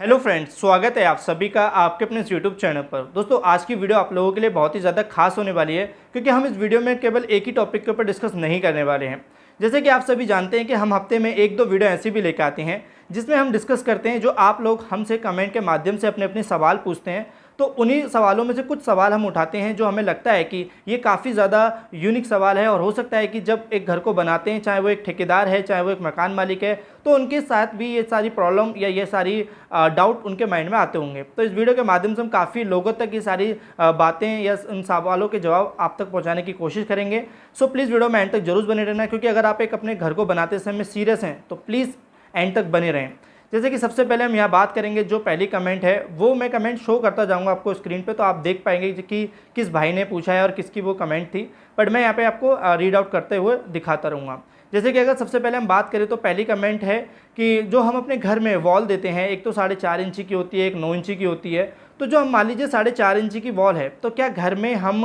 Hello friends, स्वागत है आप सभी का आपके अपने इस यूट्यूब चैनल पर। दोस्तों, आज की वीडियो आप लोगों के लिए बहुत ही ज़्यादा खास होने वाली है, क्योंकि हम इस वीडियो में केवल एक ही टॉपिक के ऊपर डिस्कस नहीं करने वाले हैं। जैसे कि आप सभी जानते हैं कि हम हफ्ते में एक दो वीडियो ऐसी भी लेकर आते हैं जिसमें हम डिस्कस करते हैं, जो आप लोग हमसे कमेंट के माध्यम से अपने अपने सवाल पूछते हैं। तो उन्हीं सवालों में से कुछ सवाल हम उठाते हैं जो हमें लगता है कि ये काफ़ी ज़्यादा यूनिक सवाल है, और हो सकता है कि जब एक घर को बनाते हैं, चाहे वो एक ठेकेदार है, चाहे वो एक मकान मालिक है, तो उनके साथ भी ये सारी प्रॉब्लम या ये सारी डाउट उनके माइंड में आते होंगे। तो इस वीडियो के माध्यम से हम काफ़ी लोगों तक ये सारी बातें या उन सवालों के जवाब आप तक पहुंचाने की कोशिश करेंगे। सो प्लीज़ वीडियो में एंड तक जरूर बने रहना, क्योंकि अगर आप एक अपने घर को बनाते समय सीरियस हैं तो प्लीज़ एंड तक बने रहें। जैसे कि सबसे पहले हम यहाँ बात करेंगे, जो पहली कमेंट है वो मैं कमेंट शो करता जाऊँगा आपको स्क्रीन पे, तो आप देख पाएंगे कि किस भाई ने पूछा है और किसकी वो कमेंट थी। बट मैं यहाँ पे आपको रीड आउट करते हुए दिखाता रहूँगा। जैसे कि अगर सबसे पहले हम बात करें तो पहली कमेंट है कि जो हम अपने घर में वॉल देते हैं, एक तो 4.5 इंची की होती है, एक 9 इंची की होती है। तो जो हम मान लीजिए 4.5 इंची की वॉल है, तो क्या घर में हम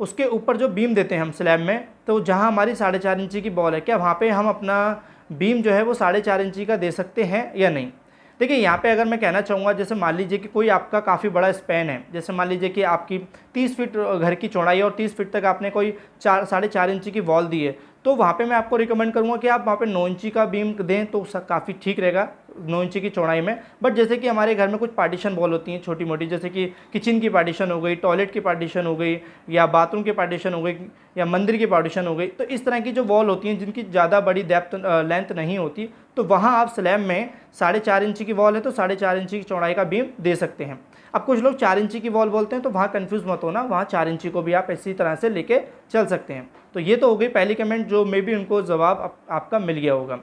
उसके ऊपर जो बीम देते हैं हम स्लैब में, तो जहाँ हमारी 4.5 इंची की वॉल है, क्या वहाँ पे हम अपना बीम जो है वो 4.5 इंची का दे सकते हैं या नहीं? देखिए, यहाँ पे अगर मैं कहना चाहूँगा, जैसे मान लीजिए कि कोई आपका काफ़ी बड़ा स्पैन है, जैसे मान लीजिए कि आपकी 30 फीट घर की चौड़ाई है और 30 फीट तक आपने कोई 4.5 इंची की वॉल दी है, तो वहाँ पे मैं आपको रिकमेंड करूँगा कि आप वहाँ पे 9 इंची का बीम दें तो काफ़ी ठीक रहेगा 9 इंची की चौड़ाई में। बट जैसे कि हमारे घर में कुछ पार्टीशन वॉल होती हैं छोटी मोटी, जैसे कि किचन की पार्टीशन हो गई, टॉयलेट की पार्टीशन हो गई, या बाथरूम की पार्टीशन हो गई, या मंदिर की पार्टीशन हो गई, तो इस तरह की जो वॉल होती हैं जिनकी ज़्यादा बड़ी डेप्थ लेंथ नहीं होती, तो वहाँ आप स्लैब में 4.5 इंची की वॉल है तो 4.5 इंची की चौड़ाई का बीम दे सकते हैं। अब कुछ लोग 4 इंची की वॉल बोलते हैं, तो वहाँ कंफ्यूज मत होना, वहाँ 4 इंची को भी आप इसी तरह से लेके चल सकते हैं। तो ये तो हो गई पहली कमेंट, जो मे भी उनको जवाब आपका मिल गया होगा।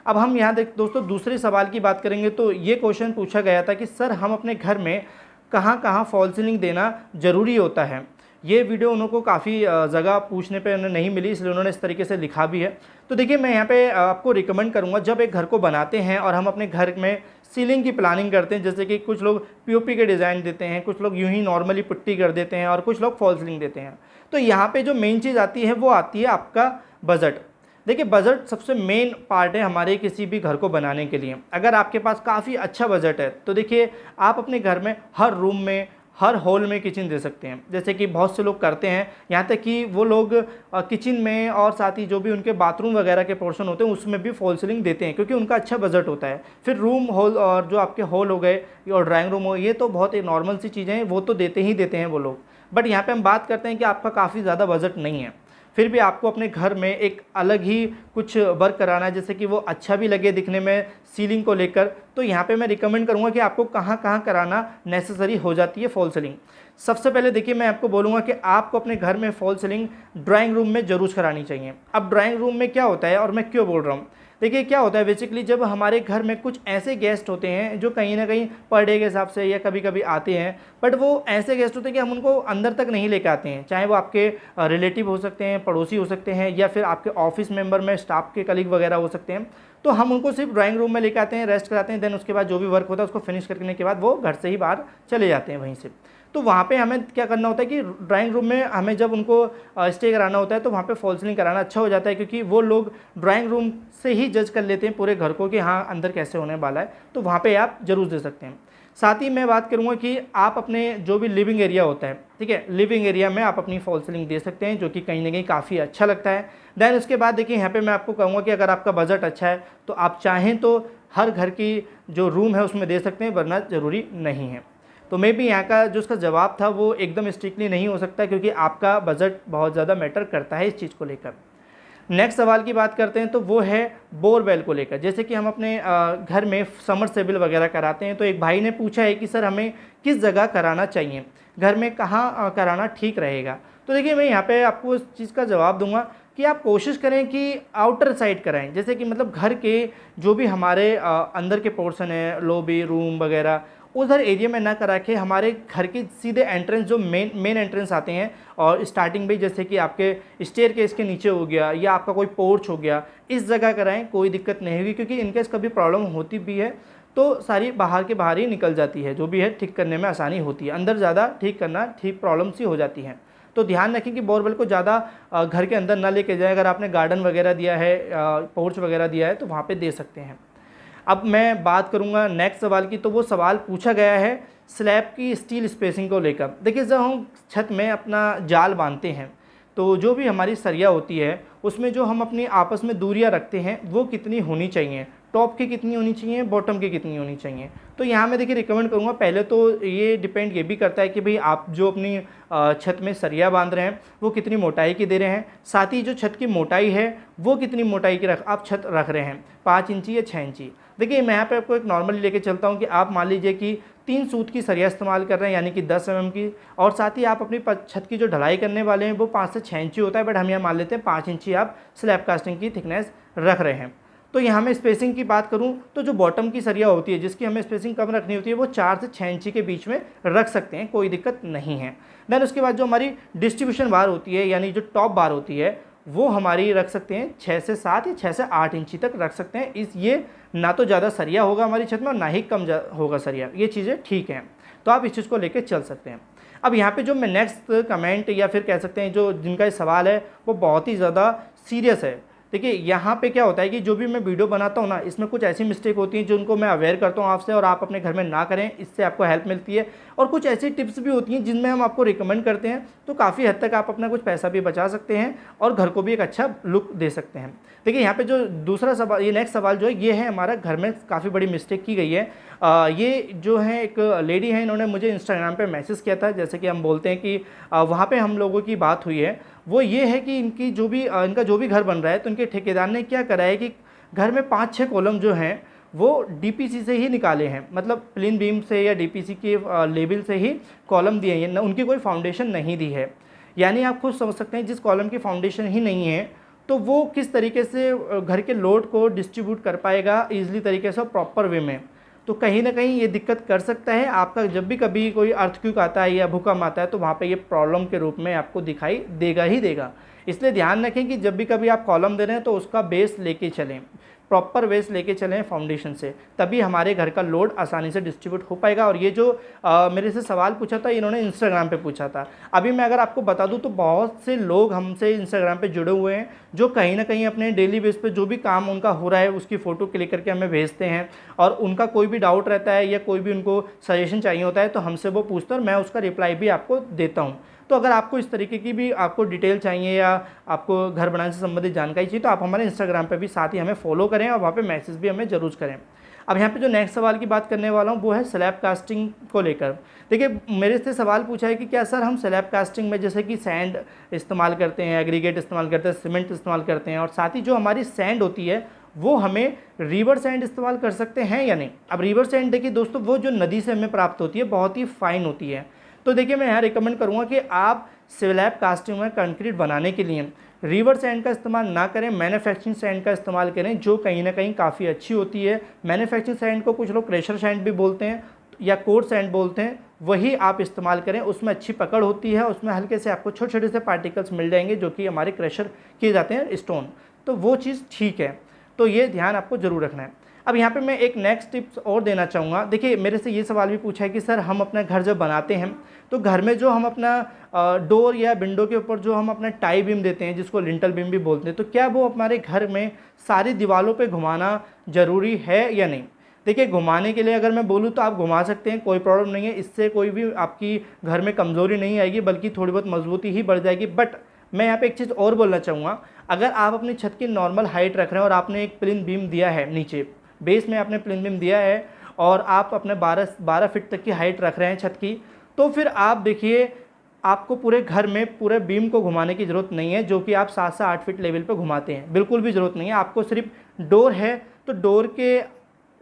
अब हम यहाँ दोस्तों दूसरे सवाल की बात करेंगे। तो ये क्वेश्चन पूछा गया था कि सर, हम अपने घर में कहाँ कहाँ फॉल सीलिंग देना ज़रूरी होता है। ये वीडियो उनको काफ़ी जगह पूछने पे उन्हें नहीं मिली, इसलिए उन्होंने इस तरीके से लिखा भी है। तो देखिए, मैं यहाँ पे आपको रिकमेंड करूँगा, जब एक घर को बनाते हैं और हम अपने घर में सीलिंग की प्लानिंग करते हैं, जैसे कि कुछ लोग पीओपी के डिज़ाइन देते हैं, कुछ लोग यूं ही नॉर्मली पुट्टी कर देते हैं, और कुछ लोग फॉल सीलिंग देते हैं, तो यहाँ पे जो मेन चीज़ आती है वो आती है आपका बजट। देखिए, बजट सबसे मेन पार्ट है हमारे किसी भी घर को बनाने के लिए। अगर आपके पास काफ़ी अच्छा बजट है तो देखिए, आप अपने घर में हर रूम में, हर हॉल में किचन दे सकते हैं, जैसे कि बहुत से लोग करते हैं। यहाँ तक कि वो लोग किचन में और साथ ही जो भी उनके बाथरूम वगैरह के पोर्शन होते हैं उसमें भी फॉल सीलिंग देते हैं, क्योंकि उनका अच्छा बजट होता है। फिर रूम हॉल और जो आपके हॉल हो गए और ड्राइंग रूम हो, ये तो बहुत ही नॉर्मल सी चीज़ें हैं, वो तो देते ही देते हैं वो लोग। बट यहाँ पर हम बात करते हैं कि आपका काफ़ी ज़्यादा बजट नहीं है, फिर भी आपको अपने घर में एक अलग ही कुछ वर्क कराना है, जैसे कि वो अच्छा भी लगे दिखने में सीलिंग को लेकर। तो यहाँ पे मैं रिकमेंड करूँगा कि आपको कहाँ कहाँ कराना नेसेसरी हो जाती है फॉल सीलिंग। सबसे पहले देखिए, मैं आपको बोलूँगा कि आपको अपने घर में फॉल सीलिंग ड्राइंग रूम में ज़रूर करानी चाहिए। अब ड्राइंग रूम में क्या होता है और मैं क्यों बोल रहा हूँ, देखिए क्या होता है बेसिकली, जब हमारे घर में कुछ ऐसे गेस्ट होते हैं जो कहीं ना कहीं पर डे के हिसाब से या कभी कभी आते हैं, बट वो ऐसे गेस्ट होते हैं कि हम उनको अंदर तक नहीं लेकर आते हैं, चाहे वो आपके रिलेटिव हो सकते हैं, पड़ोसी हो सकते हैं, या फिर आपके ऑफिस मेंबर में स्टाफ के कलीग वगैरह हो सकते हैं। तो हम उनको सिर्फ ड्राइंग रूम में लेकर आते हैं, रेस्ट कराते हैं, देन उसके बाद जो भी वर्क होता है उसको फिनिश करने के बाद वो घर से ही बाहर चले जाते हैं वहीं से। तो वहाँ पे हमें क्या करना होता है कि ड्राइंग रूम में हमें जब उनको स्टे कराना होता है तो वहाँ पे फॉल सीलिंग कराना अच्छा हो जाता है, क्योंकि वो लोग ड्राइंग रूम से ही जज कर लेते हैं पूरे घर को कि हाँ अंदर कैसे होने वाला है। तो वहाँ पे आप ज़रूर दे सकते हैं। साथ ही मैं बात करूँगा कि आप अपने जो भी लिविंग एरिया होता है, ठीक है, लिविंग एरिया में आप अपनी फॉल सीलिंग दे सकते हैं, जो कि कहीं ना कहीं काफ़ी अच्छा लगता है। देन उसके बाद देखिए, यहाँ पे मैं आपको कहूँगा कि अगर आपका बजट अच्छा है तो आप चाहें तो हर घर की जो रूम है उसमें दे सकते हैं, वरना ज़रूरी नहीं है। तो मे भी यहाँ का जो उसका जवाब था वो एकदम स्ट्रिक्टली नहीं हो सकता, क्योंकि आपका बजट बहुत ज़्यादा मैटर करता है इस चीज़ को लेकर। नेक्स्ट सवाल की बात करते हैं, तो वो है बोरवेल को लेकर। जैसे कि हम अपने घर में समरसेबल वगैरह कराते हैं, तो एक भाई ने पूछा है कि सर, हमें किस जगह कराना चाहिए, घर में कहाँ कराना ठीक रहेगा। तो देखिए, मैं यहाँ पे आपको इस चीज़ का जवाब दूंगा कि आप कोशिश करें कि आउटर साइड कराएं, जैसे कि मतलब घर के जो भी हमारे अंदर के पोर्शन है, लॉबी रूम वगैरह, उधर एरिया में ना करा के हमारे घर के सीधे एंट्रेंस जो मेन एंट्रेंस आते हैं, और स्टार्टिंग में जैसे कि आपके स्टेयर केस के नीचे हो गया या आपका कोई पोर्च हो गया, इस जगह कराएं, कोई दिक्कत नहीं होगी। क्योंकि इनकेस कभी प्रॉब्लम होती भी है तो सारी बाहर के बाहर ही निकल जाती है, जो भी है ठीक करने में आसानी होती है, अंदर ज़्यादा ठीक करना ठीक प्रॉब्लम सी हो जाती है। तो ध्यान रखें कि बोरवेल को ज़्यादा घर के अंदर ना लेके जाए। अगर आपने गार्डन वगैरह दिया है, पोर्च वगैरह दिया है, तो वहाँ पे दे सकते हैं। अब मैं बात करूँगा नेक्स्ट सवाल की, तो वो सवाल पूछा गया है स्लैब की स्टील स्पेसिंग को लेकर। देखिए जब हम छत में अपना जाल बांधते हैं तो जो भी हमारी सरिया होती है उसमें जो हम अपनी आपस में दूरियां रखते हैं वो कितनी होनी चाहिए, टॉप की कितनी होनी चाहिए, बॉटम की कितनी होनी चाहिए। तो यहाँ मैं देखिए रिकमेंड करूँगा, पहले तो ये डिपेंड ये भी करता है कि भाई आप जो अपनी छत में सरिया बांध रहे हैं वो कितनी मोटाई की दे रहे हैं, साथ ही जो छत की मोटाई है वो कितनी मोटाई की आप छत रख रहे हैं, 5 इंची या 6 इंची। देखिए मैं यहाँ पे आपको एक नॉर्मली लेके चलता हूँ कि आप मान लीजिए कि 3 सूत की सरिया इस्तेमाल कर रहे हैं यानी कि 10 mm की, और साथ ही आप अपनी छत की जो ढलाई करने वाले हैं वो 5 से 6 इंची होता है, बट हम यहाँ मान लेते हैं 5 इंची आप स्लैब कास्टिंग की थिकनेस रख रहे हैं। तो यहाँ मैं स्पेसिंग की बात करूँ तो जो बॉटम की सरिया होती है जिसकी हमें स्पेसिंग कम रखनी होती है वो 4 से 6 इंची के बीच में रख सकते हैं, कोई दिक्कत नहीं है। देन उसके बाद जो हमारी डिस्ट्रीब्यूशन बार होती है यानी जो टॉप बार होती है वो हमारी रख सकते हैं 6 से 7 या 6 से 8 इंची तक रख सकते हैं। ये ना तो ज़्यादा सरिया होगा हमारी छत में और ना ही कम होगा सरिया, ये चीज़ें ठीक हैं, तो आप इस चीज़ को लेकर चल सकते हैं। अब यहाँ पे जो मैं नेक्स्ट कमेंट या फिर कह सकते हैं जो जिनका ये सवाल है वो बहुत ही ज़्यादा सीरियस है। देखिए यहाँ पे क्या होता है कि जो भी मैं वीडियो बनाता हूँ ना इसमें कुछ ऐसी मिस्टेक होती हैं जिनको मैं अवेयर करता हूँ आपसे, और आप अपने घर में ना करें, इससे आपको हेल्प मिलती है। और कुछ ऐसी टिप्स भी होती हैं जिनमें हम आपको रिकमेंड करते हैं, तो काफ़ी हद तक आप अपना कुछ पैसा भी बचा सकते हैं और घर को भी एक अच्छा लुक दे सकते हैं। देखिए यहाँ पे जो दूसरा सवाल, ये नेक्स्ट सवाल जो है ये है हमारा घर में काफ़ी बड़ी मिस्टेक की गई है। ये जो है एक लेडी है, इन्होंने मुझे इंस्टाग्राम पे मैसेज किया था, जैसे कि हम बोलते हैं कि वहाँ पे हम लोगों की बात हुई है, वो ये है कि इनका जो भी घर बन रहा है तो इनके ठेकेदार ने क्या करा है कि घर में 5-6 कॉलम जो हैं वो डीपीसी से ही निकाले हैं, मतलब प्लेन बीम से या डीपीसी के लेवल से ही कॉलम दिए हैं, उनकी कोई फाउंडेशन नहीं दी है। यानी आप खुद समझ सकते हैं जिस कॉलम की फाउंडेशन ही नहीं है तो वो किस तरीके से घर के लोड को डिस्ट्रीब्यूट कर पाएगा ईजिली तरीके से प्रॉपर वे में। तो कहीं ना कहीं ये दिक्कत कर सकता है आपका, जब भी कभी कोई अर्थक्वेक आता है या भूकंप आता है तो वहाँ पे ये प्रॉब्लम के रूप में आपको दिखाई देगा ही देगा। इसलिए ध्यान रखें कि जब भी कभी आप कॉलम दे रहे हैं तो उसका बेस लेके चलें, प्रॉपर बेस लेके चलें फाउंडेशन से, तभी हमारे घर का लोड आसानी से डिस्ट्रीब्यूट हो पाएगा। और ये जो मेरे से सवाल पूछा था इन्होंने इंस्टाग्राम पे पूछा था। अभी मैं अगर आपको बता दूं तो बहुत से लोग हमसे इंस्टाग्राम पे जुड़े हुए हैं जो कहीं ना कहीं अपने डेली बेस पे जो भी काम उनका हो रहा है उसकी फ़ोटो क्लिक करके हमें भेजते हैं, और उनका कोई भी डाउट रहता है या कोई भी उनको सजेशन चाहिए होता है तो हमसे वो पूछते हैं और मैं उसका रिप्लाई भी आपको देता हूँ। तो अगर आपको इस तरीके की भी आपको डिटेल चाहिए या आपको घर बनाने से संबंधित जानकारी चाहिए तो आप हमारे इंस्टाग्राम पे भी साथ ही हमें फॉलो करें और वहाँ पे मैसेज भी हमें ज़रूर करें। अब यहाँ पे जो नेक्स्ट सवाल की बात करने वाला हूँ वो है स्लैब कास्टिंग को लेकर। देखिए मेरे से सवाल पूछा है कि क्या सर हम स्लैब कास्टिंग में जैसे कि सैंड इस्तेमाल करते हैं, एग्रीगेट इस्तेमाल करते हैं, सीमेंट इस्तेमाल करते हैं, और साथ ही जो हमारी सैंड होती है वो हमें रिवर सैंड इस्तेमाल कर सकते हैं या नहीं। अब रिवर सैंड देखिए दोस्तों वो जो नदी से हमें प्राप्त होती है बहुत ही फाइन होती है, तो देखिए मैं यहाँ रिकमेंड करूँगा कि आप स्लैब कास्टिंग में कंक्रीट बनाने के लिए रिवर सैंड का इस्तेमाल ना करें, मैन्युफैक्चरिंग सैंड का इस्तेमाल करें जो कहीं ना कहीं काफ़ी अच्छी होती है। मैन्युफैक्चरिंग सैंड को कुछ लोग क्रेशर सैंड भी बोलते हैं या कोर सैंड बोलते हैं, वही आप इस्तेमाल करें, उसमें अच्छी पकड़ होती है, उसमें हल्के से आपको छोटे छोटे से पार्टिकल्स मिल जाएंगे जो कि हमारे क्रेशर किए जाते हैं स्टोन, तो वो चीज़ ठीक है, तो ये ध्यान आपको ज़रूर रखना है। अब यहाँ पे मैं एक नेक्स्ट टिप्स और देना चाहूँगा। देखिए मेरे से ये सवाल भी पूछा है कि सर हम अपना घर जब बनाते हैं तो घर में जो हम अपना डोर या विंडो के ऊपर जो हम अपना टाई बीम देते हैं जिसको लिंटल बीम भी बोलते हैं, तो क्या वो हमारे घर में सारी दीवारों पे घुमाना ज़रूरी है या नहीं। देखिए घुमाने के लिए अगर मैं बोलूँ तो आप घुमा सकते हैं, कोई प्रॉब्लम नहीं है, इससे कोई भी आपकी घर में कमज़ोरी नहीं आएगी बल्कि थोड़ी बहुत मजबूती ही बढ़ जाएगी। बट मैं यहाँ पे एक चीज़ और बोलना चाहूँगा, अगर आप अपनी छत की नॉर्मल हाइट रख रहे हैं और आपने एक प्लेन बीम दिया है, नीचे बेस में आपने प्लेन बीम दिया है और आप अपने 12 फीट तक की हाइट रख रहे हैं छत की, तो फिर आप देखिए आपको पूरे घर में पूरे बीम को घुमाने की ज़रूरत नहीं है जो कि आप 7 से 8 फीट लेवल पे घुमाते हैं, बिल्कुल भी ज़रूरत नहीं है। आपको सिर्फ डोर है तो डोर के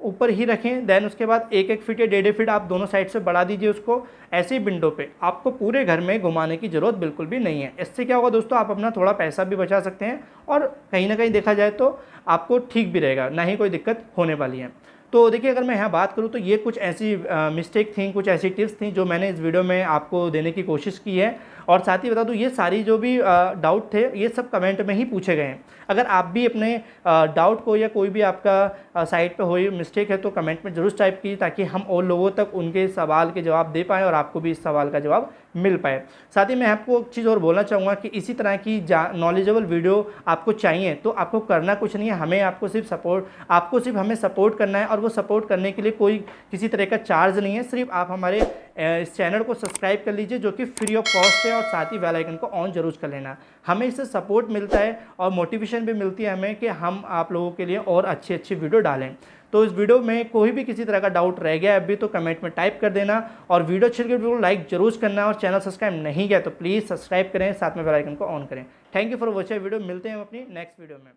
ऊपर ही रखें, देन उसके बाद 1-1 फीट या 1.5 फीट आप दोनों साइड से बढ़ा दीजिए उसको, ऐसे ही विंडो पे आपको पूरे घर में घुमाने की ज़रूरत बिल्कुल भी नहीं है। इससे क्या होगा दोस्तों, आप अपना थोड़ा पैसा भी बचा सकते हैं और कहीं ना कहीं देखा जाए तो आपको ठीक भी रहेगा, ना ही कोई दिक्कत होने वाली है। तो देखिए अगर मैं यहाँ बात करूँ तो ये कुछ ऐसी मिस्टेक थी, कुछ ऐसी टिप्स थी जो मैंने इस वीडियो में आपको देने की कोशिश की है। और साथ ही बता दूँ ये सारी जो भी डाउट थे ये सब कमेंट में ही पूछे गए हैं। अगर आप भी अपने डाउट को या कोई भी आपका साइट पे हुई मिस्टेक है तो कमेंट में ज़रूर टाइप कीजिए ताकि हम और लोगों तक उनके सवाल के जवाब दे पाएँ और आपको भी इस सवाल का जवाब मिल पाए। साथ ही मैं आपको एक चीज़ और बोलना चाहूँगा कि इसी तरह की नॉलेजेबल वीडियो आपको चाहिए तो आपको करना कुछ नहीं है, हमें आपको सिर्फ हमें सपोर्ट करना है, और वो सपोर्ट करने के लिए कोई किसी तरह का चार्ज नहीं है। सिर्फ आप हमारे इस चैनल को सब्सक्राइब कर लीजिए जो कि फ्री ऑफ कॉस्ट है, और साथ ही बेल आइकन को ऑन जरूर कर लेना। हमें इससे सपोर्ट मिलता है और मोटिवेशन भी मिलती है हमें कि हम आप लोगों के लिए और अच्छी अच्छी वीडियो डालें। तो इस वीडियो में कोई भी किसी तरह का डाउट रह गया अभी तो कमेंट में टाइप कर देना, और वीडियो अच्छी लगी वीडियो लाइक जरूर करना, और चैनल सब्सक्राइब नहीं किया तो प्लीज़ सब्सक्राइब करें, साथ में बेल आइकन को ऑन करें। Thank you for watching video. मिलते हैं हम अपनी नेक्स्ट वीडियो में।